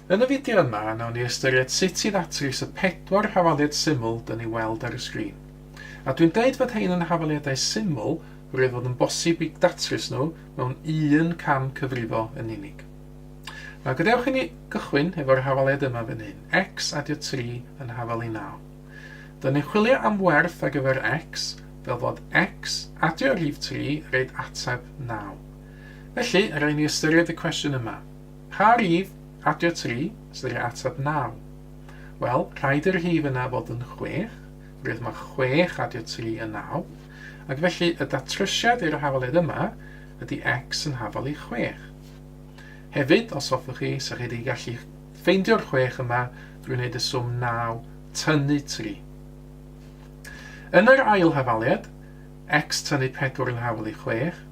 Yn y fideo yma, nawn ni ystyried sut i ddatrys y 4 hafaliad syml dyn ni weld ar y sgrin. A dwi'n deud fod hein yn hafaliadau syml roedd fod yn bosib i datrys nhw mewn un cam cyfrifo yn unig. Nawr gadewch i ni gychwyn efo'r hafaliad yma fan hyn. X adio 3 yn hafalu 9. Dyn ni'n chwilio am werth ar gyfer x, fel fod x adio rhif 3 reid ateb 9. Felly, rhaid ni ystyried y cwestiwn yma. Pa rhif adio 3 sydd wedi ateb 9? Wel, rhaid yr rhif yna fod yn 6, roedd mae 6 adio 3 yn 9, ac felly y datrysiad i'r hafaliad yma ydy x yn hafalu 6. Hefyd, os hoffwch chi, sa'ch chi wedi gallu ffeindio'r 6 yma drwy wneud y swm 9 tynnu 3. Yn yr ail hafaliad, x tynnu 4 yn hafalu 6,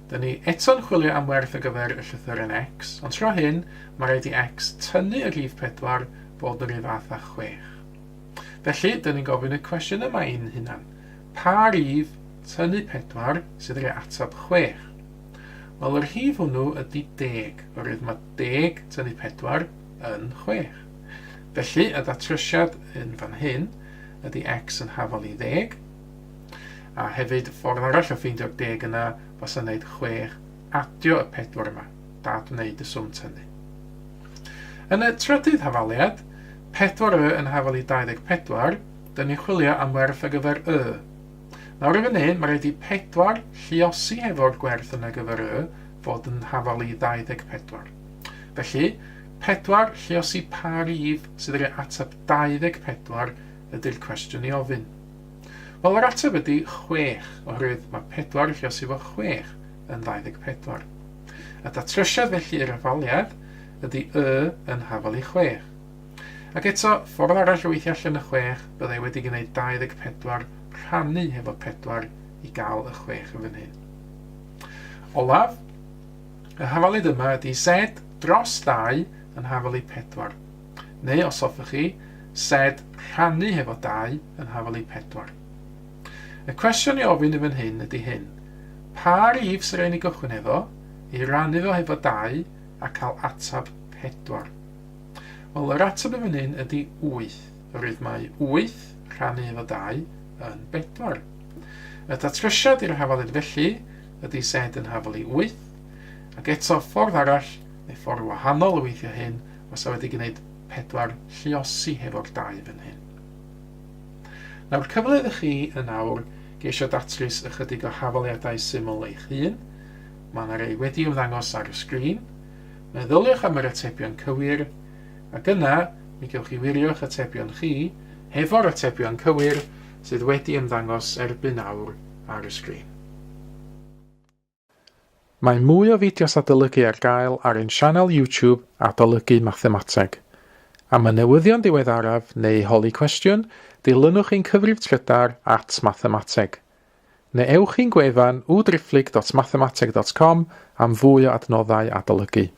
dyn ni eto'n chwilio am werth ar gyfer y llythyren x, ond tro hyn, mae rhaid i x tynnu y rhif 4 bod yr un fath â 6. Felly, dyn ni'n gofyn y cwestiwn yma i'n hunan. Pa rhif tynnu 4 sydd wedi ateb 6? Wel, yr rhif hwnnw ydy 10, oherwydd mae 10 tynnu 4 yn 6. Felly, y datrysiad yn fan hyn ydy x yn hafalu 10, a hefyd ffordd arall o ffeindio'r 10 yna fos yn gwneud 6 adio y 4 yma, dad wneud y swm tynnu. Yn y trydydd hafaliad, 4y yn hafalu 24, dyn ni'n chwilio am werth ar gyfer y. Nawr yn fan hyn, mae rhaid i 4 lluosi hefo'r gwerth yna gyfer y fod yn hafalu 24. Felly, 4 lluosi pa rhif sydd wedi ateb 24 ydy'r cwestiwn i ofyn. Wel, yr ateb ydy 6, oherwydd mae 4 lluosi fo 6 yn 24. Y datrysiad felly i'r hafaliad ydy y yn hafalu 6. Ac eto, ffordd arall o weithio allan y 6, byddai wedi gwneud 24 rhannu hefo 4 i gael y 6 yn fan hyn. Olaf, y hafaliad yma ydy z dros 2 yn hafalu 4. Neu, os hoffwch chi, z rhannu hefo 2 yn hafalu 4. Y cwestiwn i ofyn yn fan hyn ydy hyn. Pa rhif sy'n rhaid i gychwyn efo, i rannu fo hefo 2 a cael atab 4? Wel, yr atab yn fan hyn ydy 8, oherwydd mae 8 rhannu efo 2 yn 4. Y datrysiad i'r hafaliad felly ydy z yn hafalu 8, ac eto ffordd arall, neu ffordd wahanol o weithio hyn, os a wedi gwneud 4 lluosi hefo'r 2 fan hyn. Nawr, cyfle idych chi yn awr geisio datrys ychydig o hafaliadau syml eich hun. Mae yna rei wedi ymddangos ar y sgrin. Meddyliwch am yr atebion cywir, ac yna mi gewch chi wirio'ch atebion chi hefo'r atebion cywir sydd wedi ymddangos erbyn awr ar y sgrin. Mae mwy o fideos adolygu ar gael ar ein sianel YouTube Adolygu Mathemateg. Am y newyddion diweddaraf neu holi cwestiwn, dilynwch ein cyfrif trydar @Mathemateg. Neu ewch i'n gwefan www.mathemateg.com am fwy o adnoddau adolygu.